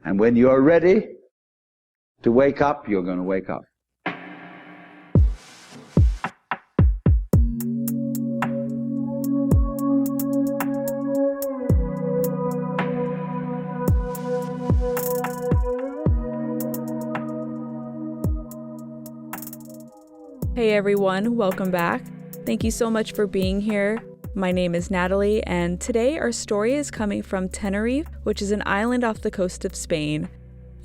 And when you're ready to wake up, you're going to wake up. Hey everyone, welcome back. Thank you so much for being here. My name is Natalie, and today our story is coming from Tenerife, which is an island off the coast of Spain.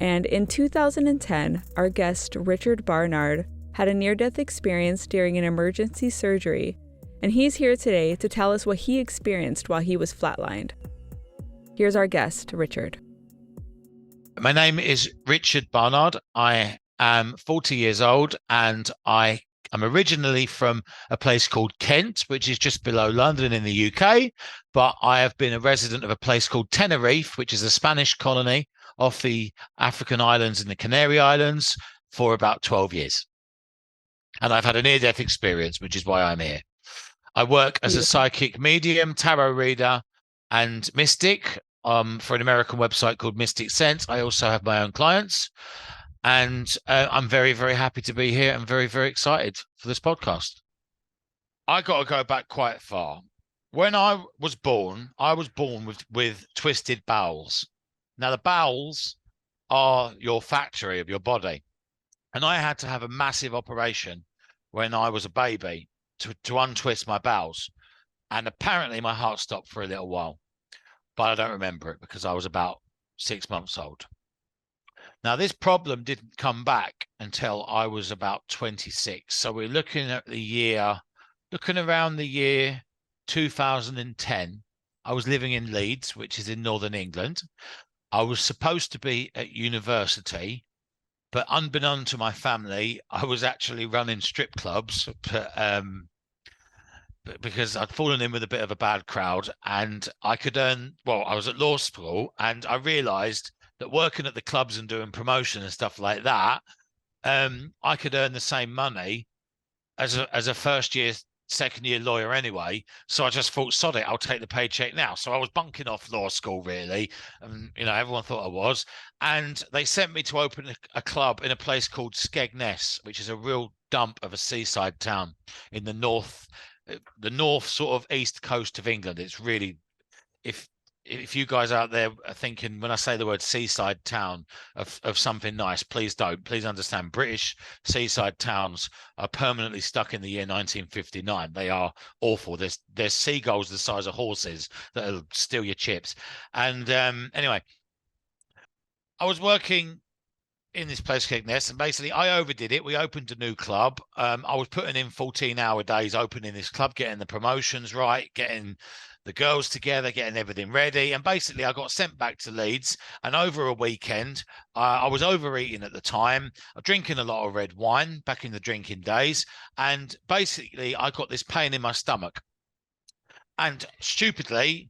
And in 2010, our guest, Richard Barnard, had a near-death experience during an emergency surgery, and he's here today to tell us what he experienced while he was flatlined. Here's our guest, Richard. My name is Richard Barnard. I am 40 years old, and I'm originally from a place called Kent, which is just below London in the UK, but I have been a resident of a place called Tenerife, which is a Spanish colony off the African islands and the Canary Islands, for about 12 years. And I've had a near-death experience, which is why I'm here. I work as a psychic medium, tarot reader, and mystic for an American website called Mystic Sense. I also have my own clients. And I'm very, very happy to be here and very, very excited for this podcast. I got to go back quite far. When I was born with twisted bowels. Now, the bowels are your factory of your body. And I had to have a massive operation when I was a baby to untwist my bowels. And apparently my heart stopped for a little while. But I don't remember it because I was about 6 months old. Now, this problem didn't come back until I was about 26. So we're looking around the year 2010. I was living in Leeds, which is in Northern England. I was supposed to be at university, but unbeknown to my family, I was actually running strip clubs because I'd fallen in with a bit of a bad crowd, and I was at law school, and I realized that working at the clubs and doing promotion and stuff like that, I could earn the same money as a first year, second year lawyer anyway. So I just thought, sod it, I'll take the paycheck now. So I was bunking off law school, really. And, everyone thought I was. And they sent me to open a club in a place called Skegness, which is a real dump of a seaside town in the north sort of east coast of England. It's really, if you guys out there are thinking when I say the word seaside town of something nice, please don't. Please understand, British seaside towns are permanently stuck in the year 1959. They are awful. There's seagulls the size of horses that'll steal your chips. And anyway, I was working in this place, Skegness, and basically I overdid it. We opened a new club. I was putting in 14-hour days opening this club, getting the promotions right, getting the girls together, getting everything ready. And basically I got sent back to Leeds, and over a weekend, I was overeating at the time, drinking a lot of red wine back in the drinking days. And basically I got this pain in my stomach. And stupidly,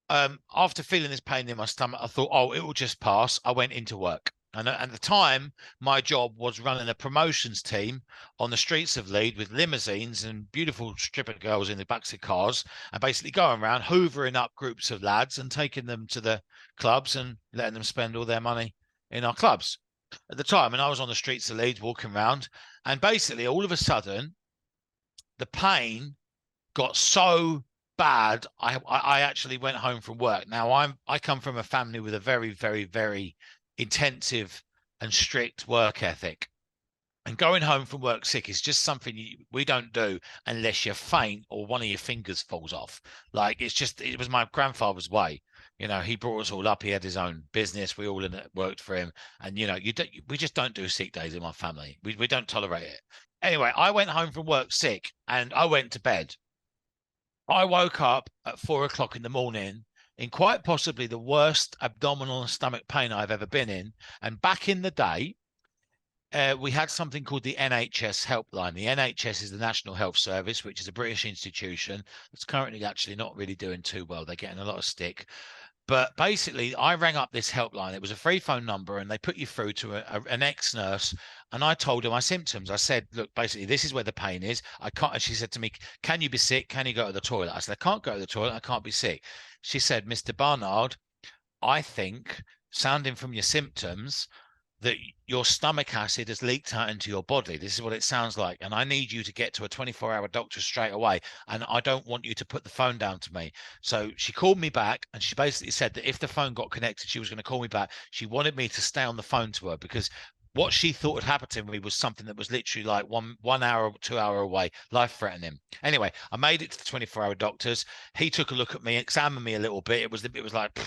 after feeling this pain in my stomach, I thought, oh, it will just pass. I went into work. And at the time, my job was running a promotions team on the streets of Leeds with limousines and beautiful stripper girls in the backs of cars, and basically going around hoovering up groups of lads and taking them to the clubs and letting them spend all their money in our clubs. At the time, and I was on the streets of Leeds walking around, and basically all of a sudden, the pain got so bad, I actually went home from work. Now, I come from a family with a very, very, very intensive and strict work ethic, and going home from work sick is just something we don't do unless you're faint or one of your fingers falls off. Like, it was my grandfather's way. He brought us all up. He had his own business. We all worked for him, and we just don't do sick days in my family. We don't tolerate it. Anyway, I went home from work sick, and I went to bed. I woke up at 4 o'clock in the morning in quite possibly the worst abdominal and stomach pain I've ever been in. And back in the day, we had something called the NHS helpline. The NHS is the National Health Service, which is a British institution that's currently actually not really doing too well. They're getting a lot of stick. But basically, I rang up this helpline. It was a free phone number, and they put you through to an ex-nurse. And I told her my symptoms. I said, look, basically, this is where the pain is. I can't. And she said to me, can you be sick? Can you go to the toilet? I said, I can't go to the toilet. I can't be sick. She said, Mr. Barnard, I think sounding from your symptoms that your stomach acid has leaked out into your body. This is what it sounds like. And I need you to get to a 24-hour doctor straight away. And I don't want you to put the phone down to me. So she called me back, and she basically said that if the phone got connected, she was going to call me back. She wanted me to stay on the phone to her, because what she thought had happened to me was something that was literally like 1 hour, 2 hour away, life-threatening. Anyway, I made it to the 24-hour doctors. He took a look at me, examined me a little bit. It was like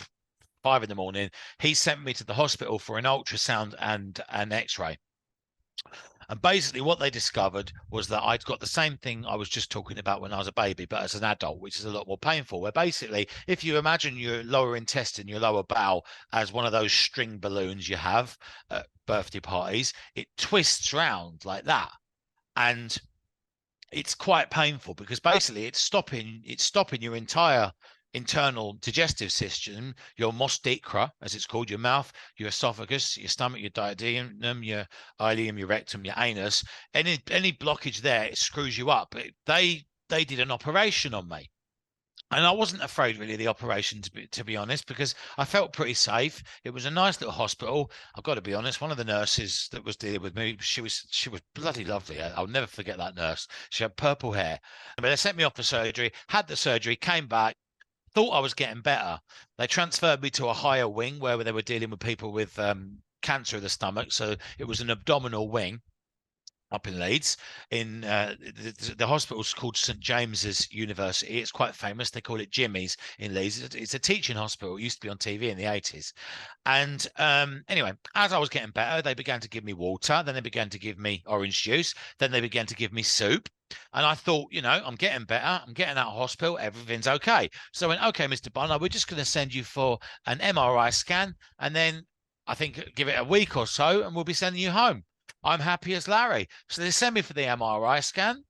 5 in the morning. He sent me to the hospital for an ultrasound and an x-ray. And basically what they discovered was that I'd got the same thing I was just talking about when I was a baby, but as an adult, which is a lot more painful, where basically if you imagine your lower intestine, your lower bowel, as one of those string balloons you have at birthday parties, it twists round like that. And it's quite painful, because basically it's stopping your entire internal digestive system, your mosticra, as it's called, your mouth, your esophagus, your stomach, your duodenum, your ileum, your rectum, your anus. Any blockage there, it screws you up. They did an operation on me. And I wasn't afraid really of the operation, to be honest, because I felt pretty safe. It was a nice little hospital. I've got to be honest, one of the nurses that was dealing with me, she was bloody lovely. I'll never forget that nurse. She had purple hair. But they sent me off for surgery, had the surgery, came back, thought I was getting better. They transferred me to a higher wing where they were dealing with people with cancer of the stomach. So it was an abdominal wing up in Leeds. In the hospital's called St James's University. It's quite famous. They call it Jimmy's in Leeds. It's a teaching hospital. It used to be on TV in the 80s. And anyway, as I was getting better, they began to give me water. Then they began to give me orange juice. Then they began to give me soup. And I thought, I'm getting better. I'm getting out of hospital. Everything's okay. So I went, okay, Mr. Barnard, we're just going to send you for an MRI scan. And then I think give it a week or so, and we'll be sending you home. I'm happy as Larry. So they send me for the MRI scan.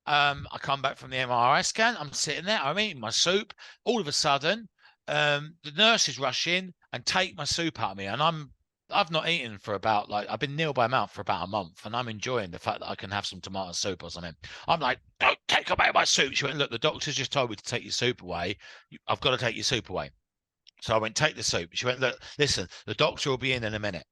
I come back from the MRI scan. I'm sitting there. I'm eating my soup. All of a sudden, the nurses rush in and take my soup out of me. And I've not eaten for about, I've been nil by mouth for about a month, and I'm enjoying the fact that I can have some tomato soup or something. I'm like, don't take away my soup. She went, look, the doctor's just told me to take your soup away. I've got to take your soup away. So I went, take the soup. She went, look, listen, the doctor will be in a minute.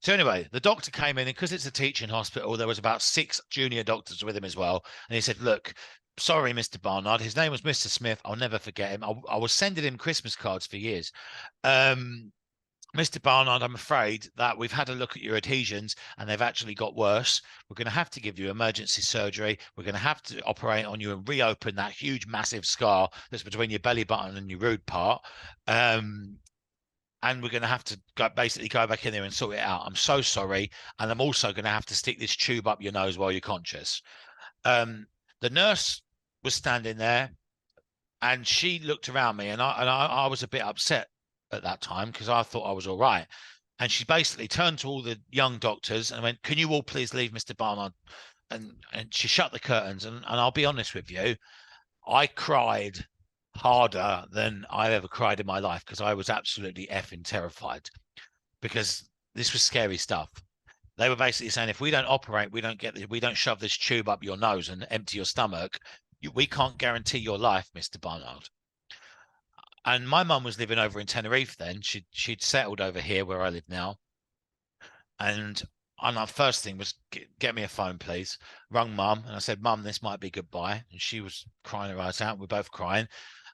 So anyway, the doctor came in, and because it's a teaching hospital, there was about 6 junior doctors with him as well. And he said, look, sorry, Mr. Barnard. His name was Mr. Smith. I'll never forget him. I was sending him Christmas cards for years. Mr. Barnard, I'm afraid that we've had a look at your adhesions, and they've actually got worse. We're going to have to give you emergency surgery. We're going to have to operate on you and reopen that huge, massive scar that's between your belly button and your rude part. And we're going to have to basically go back in there and sort it out. I'm so sorry. And I'm also going to have to stick this tube up your nose while you're conscious. The nurse was standing there, and she looked around me, and I was a bit upset at that time, because I thought I was all right. And she basically turned to all the young doctors and went, can you all please leave Mr. Barnard? And she shut the curtains. And I'll be honest with you, I cried harder than I ever cried in my life, because I was absolutely effing terrified, because this was scary stuff. They were basically saying, if we don't operate, we don't shove this tube up your nose and empty your stomach, we can't guarantee your life, Mr. Barnard. And my mum was living over in Tenerife then. She'd settled over here where I live now. And our first thing was, get me a phone, please. Rung Mum, and I said, Mum, this might be goodbye. And she was crying her eyes out. We're both crying.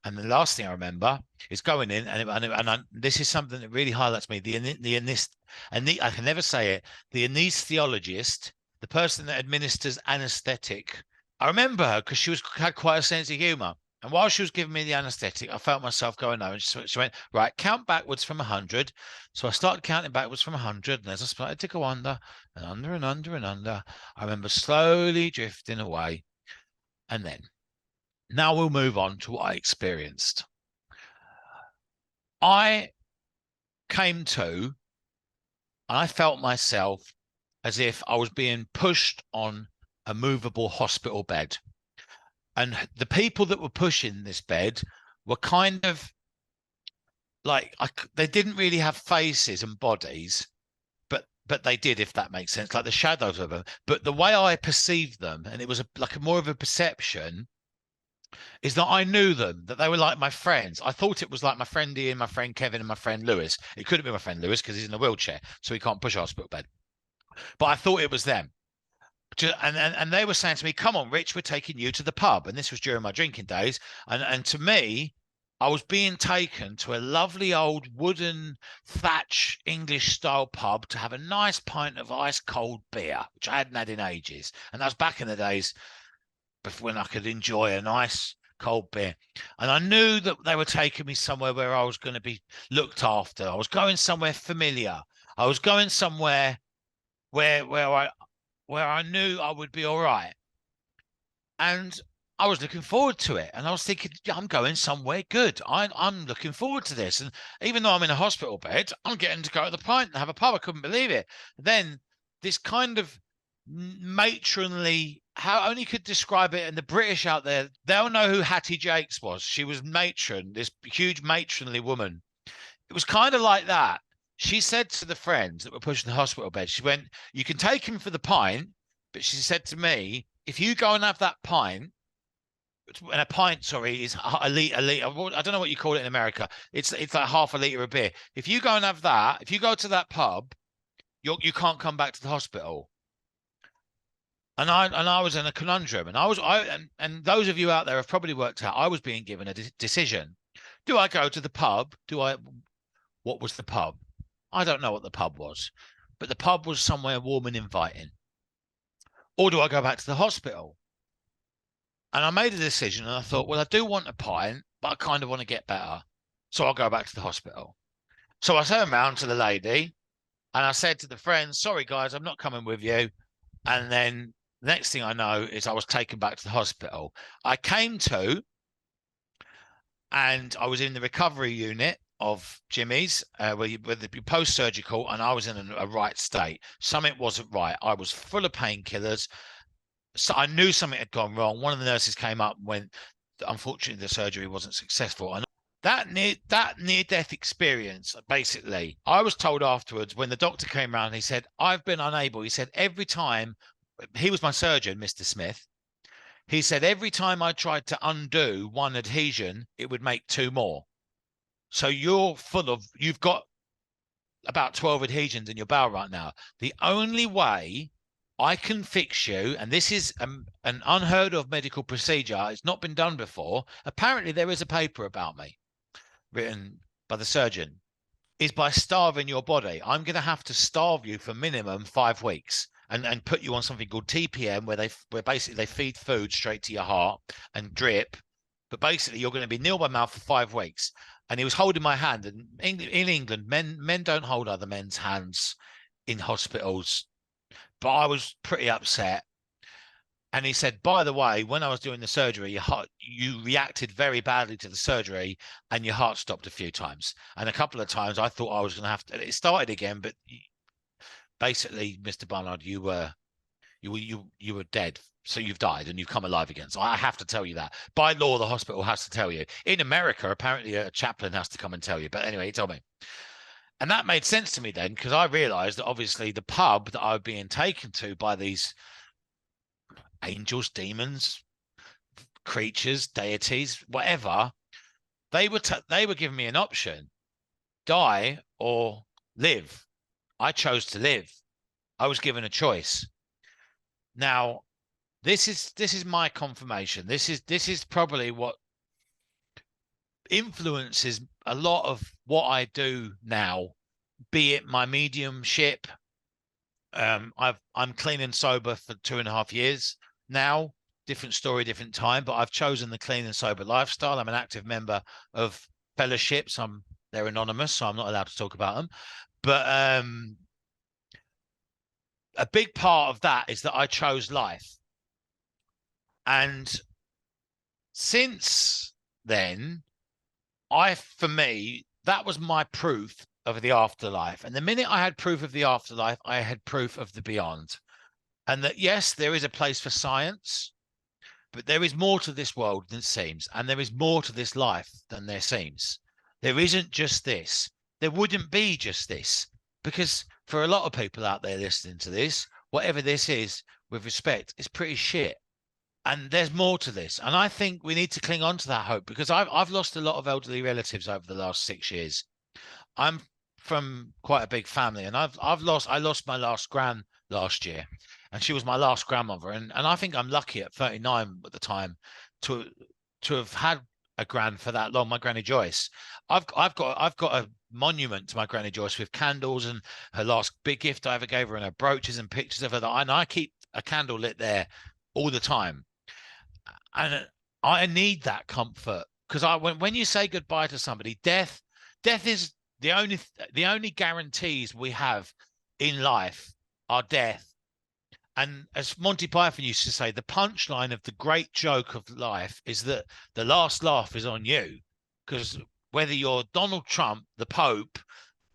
And the last thing I remember is going in, and this is something that really highlights me. I can never say it. The anesthesiologist, the person that administers anaesthetic. I remember her because she had quite a sense of humour. And while she was giving me the anaesthetic, I felt myself going over. And she went, right, count backwards from 100. So I started counting backwards from 100. And as I started to go under and under and under and under, I remember slowly drifting away. And then, now we'll move on to what I experienced. I came to, and I felt myself as if I was being pushed on a movable hospital bed. And the people that were pushing this bed were kind of like, they didn't really have faces and bodies, but they did, if that makes sense, like the shadows of them. But the way I perceived them, and it was like more of a perception, is that I knew them, that they were like my friends. I thought it was like my friend Ian, my friend Kevin, and my friend Lewis. It could have been my friend Lewis because he's in a wheelchair, so he can't push a hospital bed. But I thought it was them. And they were saying to me, "Come on, Rich, we're taking you to the pub." And this was during my drinking days. And to me, I was being taken to a lovely old wooden thatch English style pub to have a nice pint of ice cold beer, which I hadn't had in ages. And that was back in the days before when I could enjoy a nice cold beer. And I knew that they were taking me somewhere where I was going to be looked after. I was going somewhere familiar. I was going somewhere where I knew I would be all right. And I was looking forward to it. And I was thinking, I'm going somewhere good. I'm looking forward to this. And even though I'm in a hospital bed, I'm getting to go to the pint and have a pub. I couldn't believe it. Then this kind of matronly, how only could describe it, and the British out there, they'll know who Hattie Jakes was. She was matron, this huge matronly woman. It was kind of like that. She said to the friends that were pushing the hospital bed, she went, "You can take him for the pint," but she said to me, "If you go and have that pint," and a pint, sorry, is a liter. I don't know what you call it in America. It's like half a liter of beer. If you go and have that, if you go to that pub, you can't come back to the hospital. And I was in a conundrum, and those of you out there have probably worked out. I was being given a decision: do I go to the pub? What was the pub? I don't know what the pub was, but the pub was somewhere warm and inviting. Or do I go back to the hospital? And I made a decision, and I thought, well, I do want a pint, but I kind of want to get better. So I'll go back to the hospital. So I turned around to the lady and I said to the friends, "Sorry, guys, I'm not coming with you." And then the next thing I know is I was taken back to the hospital. I came to, and I was in the recovery unit of Jimmy's, where the post-surgical, and I was in a right state. Something wasn't right. I was full of painkillers. So I knew something had gone wrong. One of the nurses came up when, unfortunately, the surgery wasn't successful. And that near-death experience, basically, I was told afterwards when the doctor came around, he said, "I've been unable." He said, "Every time," he was my surgeon, Mr. Smith. He said, "Every time I tried to undo one adhesion, it would make two more. So you've got about 12 adhesions in your bowel right now. The only way I can fix you," and this is an unheard of medical procedure, it's not been done before. Apparently there is a paper about me written by the surgeon, "is by starving your body. I'm going to have to starve you for minimum 5 weeks and put you on something called TPM, where basically they feed food straight to your heart and drip. But basically you're going to be nil by mouth for 5 weeks." And he was holding my hand. And in England, men don't hold other men's hands in hospitals. But I was pretty upset. And he said, "By the way, when I was doing the surgery, you reacted very badly to the surgery and your heart stopped a few times. And a couple of times I thought I was going to have to, it started again, but basically, Mr. Barnard, you were dead. So you've died and you've come alive again. So I have to tell you that. By law, the hospital has to tell you. In America, apparently a chaplain has to come and tell you. But anyway, he told me. And that made sense to me then, because I realized that obviously the pub that I was being taken to by these angels, demons, creatures, deities, whatever, they were giving me an option: die or live. I chose to live. I was given a choice. Now, this is my confirmation. This is probably what influences a lot of what I do now, be it my mediumship. I'm clean and sober for 2.5 years now. Different story, different time, but I've chosen the clean and sober lifestyle. I'm an active member of fellowships. They're anonymous, so I'm not allowed to talk about them. But a big part of that is that I chose life. And since then, for me, that was my proof of the afterlife. And the minute I had proof of the afterlife, I had proof of the beyond. And that, yes, there is a place for science, but there is more to this world than it seems. And there is more to this life than there seems. There isn't just this. There wouldn't be just this. Because for a lot of people out there listening to this, whatever this is, with respect, it's pretty shit. And there's more to this. And I think we need to cling on to that hope, because I've lost a lot of elderly relatives over the last 6 years. I'm from quite a big family, and I lost my last gran last year, and she was my last grandmother. And I think I'm lucky at 39 at the time to have had a gran for that long. My Granny Joyce. I've got a monument to my Granny Joyce with candles, and her last big gift I ever gave her, and her brooches and pictures of her. And I keep a candle lit there all the time. And I need that comfort, because when you say goodbye to somebody, death is the only guarantees we have in life are death. And as Monty Python used to say, the punchline of the great joke of life is that the last laugh is on you, because whether you're Donald Trump, the Pope,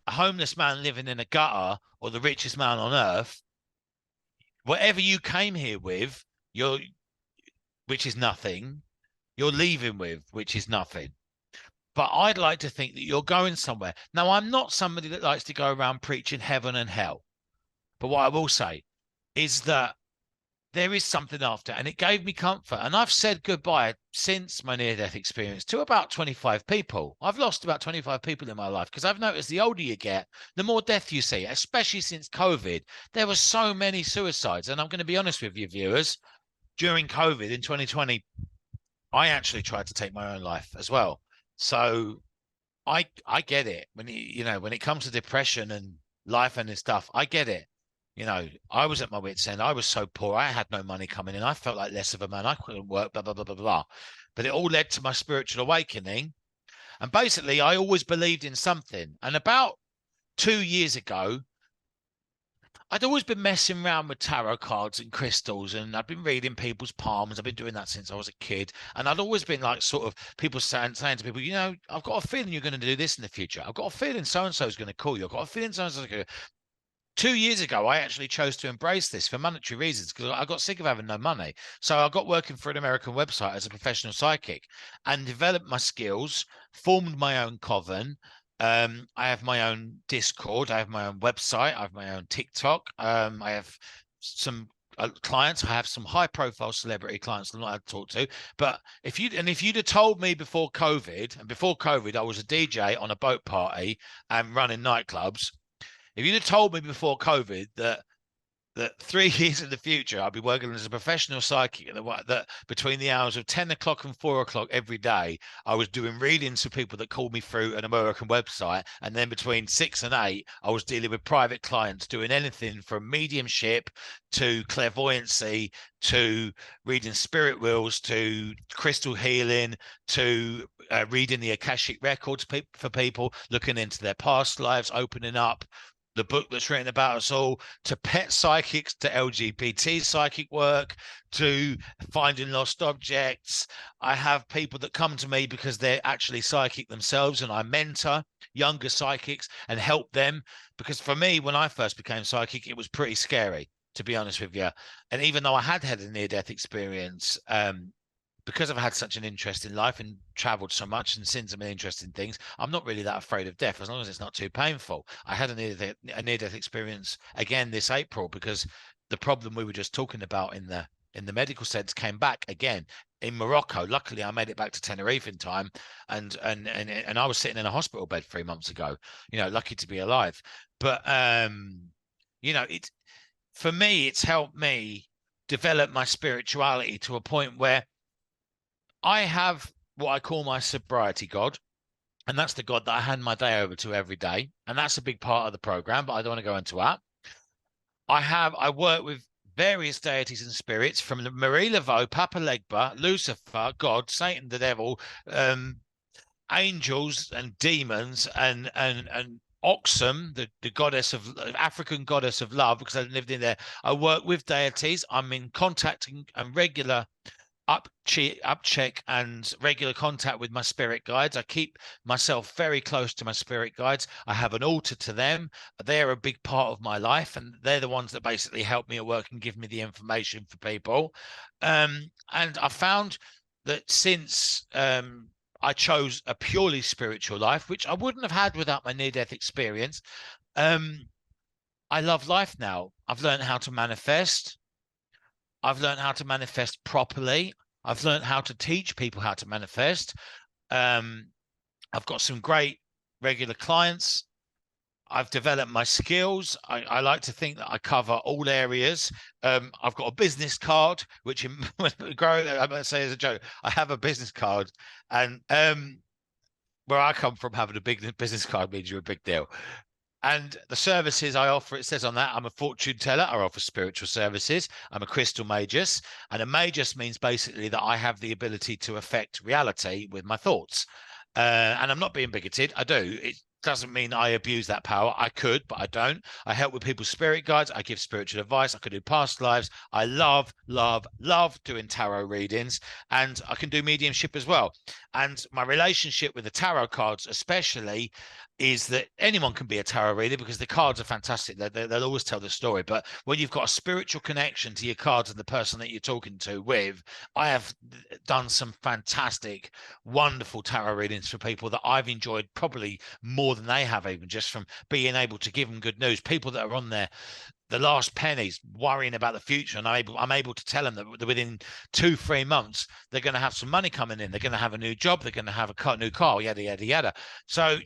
a homeless man living in a gutter, or the richest man on earth, whatever you came here with, which is nothing, you're leaving with, which is nothing. But I'd like to think that you're going somewhere. Now, I'm not somebody that likes to go around preaching heaven and hell. But what I will say is that there is something after, and it gave me comfort. And I've said goodbye since my near-death experience to about 25 people. I've lost about 25 people in my life, because I've noticed the older you get, the more death you see, especially since COVID. There were so many suicides. And I'm going to be honest with you, viewers, during COVID in 2020, I actually tried to take my own life as well. So I get it. When it comes to depression and life and this stuff, I get it. I was at my wit's end. I was so poor. I had no money coming in. I felt like less of a man. I couldn't work, blah, blah, blah, blah, blah. But it all led to my spiritual awakening. And basically, I always believed in something. And about 2 years ago, I'd always been messing around with tarot cards and crystals, and I'd been reading people's palms. I've been doing that since I was a kid. And I'd always been like, sort of, people saying to people, I've got a feeling you're going to do this in the future. I've got a feeling so-and-so is going to call you. I've got a feeling so-and-so is going to. 2 years ago, I actually chose to embrace this for monetary reasons, because I got sick of having no money. So I got working for an American website as a professional psychic and developed my skills, formed my own coven. I have my own Discord. I have my own website. I have my own TikTok. I have some clients. I have some high-profile celebrity clients that I'm not allowed to talk to. But if you'd have told me before COVID, I was a DJ on a boat party and running nightclubs. If you'd have told me before COVID that 3 years in the future, I'll be working as a professional psychic, that between the hours of 10 o'clock and 4 o'clock every day, I was doing readings for people that called me through an American website. And then between 6 and 8, I was dealing with private clients, doing anything from mediumship to clairvoyancy, to reading spirit wheels, to crystal healing, to reading the Akashic records for people, looking into their past lives, opening up the book that's written about us all, to pet psychics, to LGBT psychic work, to finding lost objects. I have people that come to me because they're actually psychic themselves, and I mentor younger psychics and help them. Because for me, when I first became psychic, it was pretty scary, to be honest with you. And even though I had a near-death experience, because I've had such an interest in life and traveled so much and seen some interesting things, I'm not really that afraid of death, as long as it's not too painful. I had a near-death experience again this April, because the problem we were just talking about in the medical sense came back again in Morocco. Luckily, I made it back to Tenerife in time, and I was sitting in a hospital bed 3 months ago. Lucky to be alive. But it's, for me, it's helped me develop my spirituality to a point where I have what I call my sobriety God, and that's the God that I hand my day over to every day. And that's a big part of the program, but I don't want to go into that. I work with various deities and spirits, from Marie Laveau, Papa Legba, Lucifer, God, Satan, the devil, angels and demons, and Oxum, the goddess of African goddess of love, because I lived in there. I work with deities. I'm in contact and regular upcheck and regular contact with my spirit guides. I keep myself very close to my spirit guides. I have an altar to them. They're a big part of my life, and they're the ones that basically help me at work and give me the information for people. And I found that since I chose a purely spiritual life, which I wouldn't have had without my near-death experience, I love life now. I've learned how to manifest. I've learned how to manifest properly. I've learned how to teach people how to manifest. I've got some great regular clients. I've developed my skills. I like to think that I cover all areas. I've got a business card, which I'm going to say as a joke, I have a business card, and where I come from, having a big business card means you're a big deal. And the services I offer, it says on that, I'm a fortune teller. I offer spiritual services. I'm a crystal magus. And a magus means basically that I have the ability to affect reality with my thoughts. And I'm not being bigoted. I do. It doesn't mean I abuse that power. I could, but I don't. I help with people's spirit guides. I give spiritual advice. I can do past lives. I love doing tarot readings, and I can do mediumship as well. And my relationship with the tarot cards especially is that anyone can be a tarot reader because the cards are fantastic. They'll always tell the story. But when you've got a spiritual connection to your cards and the person that you're talking to with, I have done some fantastic, wonderful tarot readings for people that I've enjoyed probably more than they have, even just from being able to give them good news. People that are on the last pennies worrying about the future, and I'm able to tell them that within 2-3 months they're going to have some money coming in, they're going to have a new job, they're going to have a new car, yada yada yada. So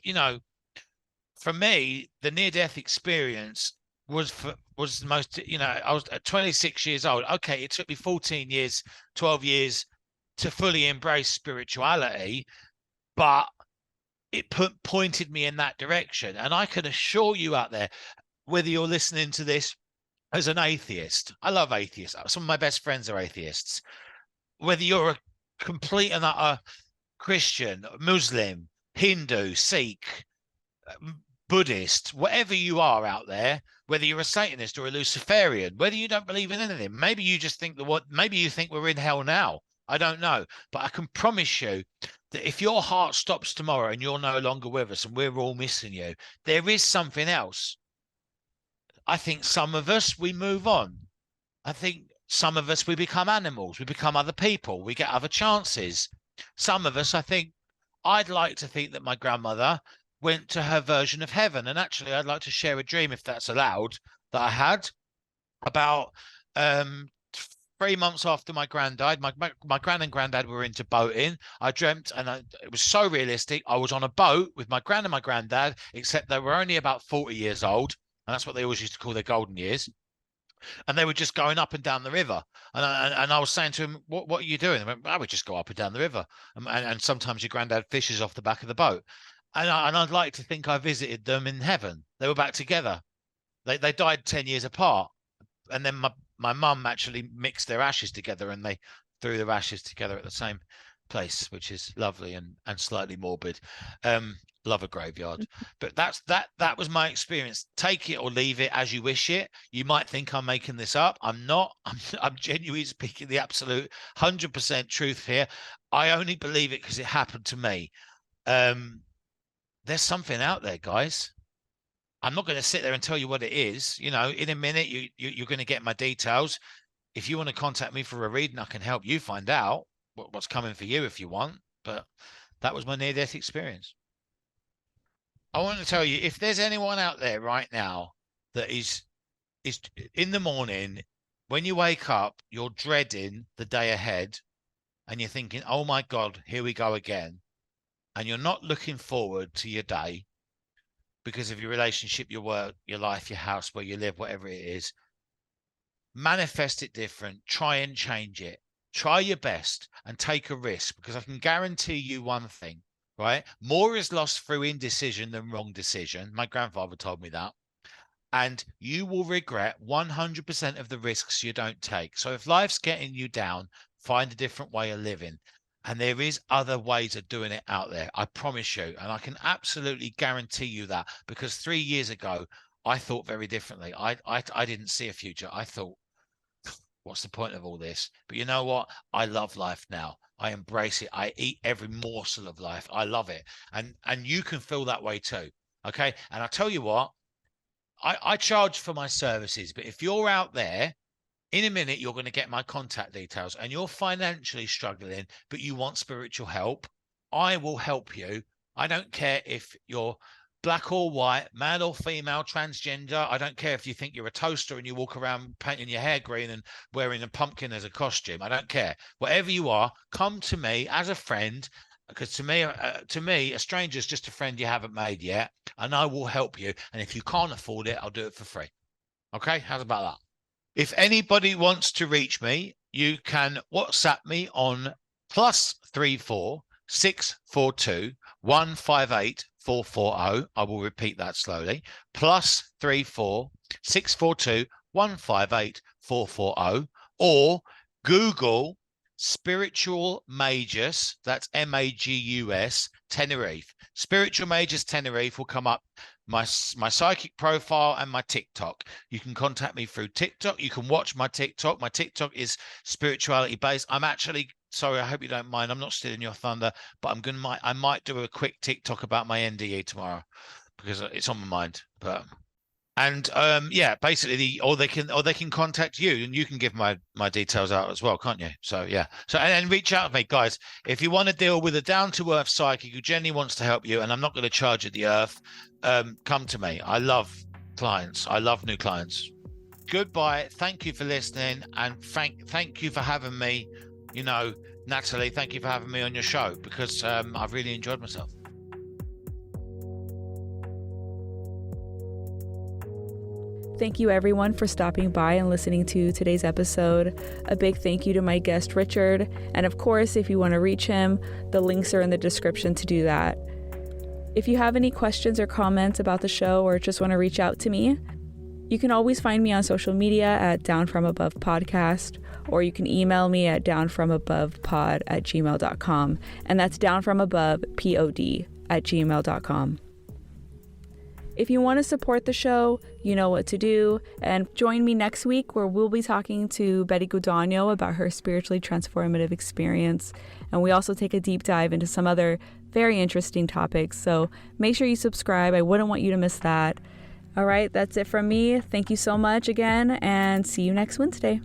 for me, the near-death experience was the most, I was at 26 years old. Okay, it took me 14 years, 12 years to fully embrace spirituality, but it pointed me in that direction. And I can assure you out there, whether you're listening to this as an atheist, I love atheists. Some of my best friends are atheists. Whether you're a complete and utter Christian, Muslim, Hindu, Sikh, Buddhist, whatever you are out there, whether you're a Satanist or a Luciferian, whether you don't believe in anything, maybe you just think maybe you think we're in hell now. I don't know, but I can promise you that if your heart stops tomorrow and you're no longer with us and we're all missing you, there is something else. I think some of us, we move on. I think some of us, we become animals. We become other people. We get other chances. Some of us, I'd like to think that my grandmother went to her version of heaven. And actually, I'd like to share a dream, if that's allowed, that I had about 3 months after my gran died. My gran and granddad were into boating. I dreamt, and it was so realistic. I was on a boat with my gran and my granddad, except they were only about 40 years old. And that's what they always used to call their golden years. And they were just going up and down the river. And I was saying to him, what are you doing? They went, I would just go up and down the river. And sometimes your granddad fishes off the back of the boat. And I'd like to think I visited them in heaven. They were back together. They died 10 years apart. And then my mum actually mixed their ashes together, and they threw their ashes together at the same place, which is lovely and slightly morbid. Love a graveyard. But that was my experience. Take it or leave it as you wish it. You might think I'm making this up. I'm not. I'm genuinely speaking the absolute 100% truth here. I only believe it because it happened to me. There's something out there, guys. I'm not going to sit there and tell you what it is. In a minute, you're going to get my details. If you want to contact me for a reading, I can help you find out what's coming for you if you want. But that was my near-death experience. I want to tell you, if there's anyone out there right now that is in the morning, when you wake up, you're dreading the day ahead, and you're thinking, oh my God, here we go again. And you're not looking forward to your day because of your relationship, your work, your life, your house, where you live, whatever it is. Manifest it different. Try and change it. Try your best and take a risk, because I can guarantee you one thing, right? More is lost through indecision than wrong decision. My grandfather told me that. And you will regret 100% of the risks you don't take. So if life's getting you down, find a different way of living. And there is other ways of doing it out there. I promise you. And I can absolutely guarantee you that, because 3 years ago, I thought very differently. I didn't see a future. I thought, what's the point of all this? But you know what? I love life now. I embrace it. I eat every morsel of life. I love it. And you can feel that way too. Okay. And I tell you what, I charge for my services, but if you're out there, in a minute, you're going to get my contact details, and you're financially struggling, but you want spiritual help, I will help you. I don't care if you're black or white, male or female, transgender. I don't care if you think you're a toaster and you walk around painting your hair green and wearing a pumpkin as a costume. I don't care. Whatever you are, come to me as a friend, because to me, a stranger is just a friend you haven't made yet, and I will help you. And if you can't afford it, I'll do it for free. Okay, how's about that? If anybody wants to reach me, you can WhatsApp me on +34 642 158 440. I will repeat that slowly. +34 642 158 440. Or Google Spiritual Magus. That's Magus Tenerife. Spiritual Magus Tenerife will come up. My psychic profile and my TikTok. You can contact me through TikTok. You can watch my TikTok. My TikTok is spirituality based. I'm actually, sorry, I hope you don't mind, I'm not stealing your thunder, but I might do a quick TikTok about my NDE tomorrow because it's on my mind. Yeah, basically, or they can contact you, and you can give my details out as well, can't you? So yeah, and reach out to me, guys. If you want to deal with a down-to-earth psychic who genuinely wants to help you, and I'm not going to charge you the earth, come to me. I love clients. I love new clients. Goodbye. Thank you for listening, and thank you for having me. You know, Natalie, thank you for having me on your show, because I've really enjoyed myself. Thank you everyone for stopping by and listening to today's episode. A big thank you to my guest, Richard. And of course, if you want to reach him, the links are in the description to do that. If you have any questions or comments about the show or just want to reach out to me, you can always find me on social media at Downfromabovepodcast, or you can email me at downfromabovepod@gmail.com. And that's downfromabovepod@gmail.com. If you want to support the show, you know what to do. And join me next week where we'll be talking to Betty Guadagno about her spiritually transformative experience. And we also take a deep dive into some other very interesting topics. So make sure you subscribe. I wouldn't want you to miss that. All right, that's it from me. Thank you so much again, and see you next Wednesday.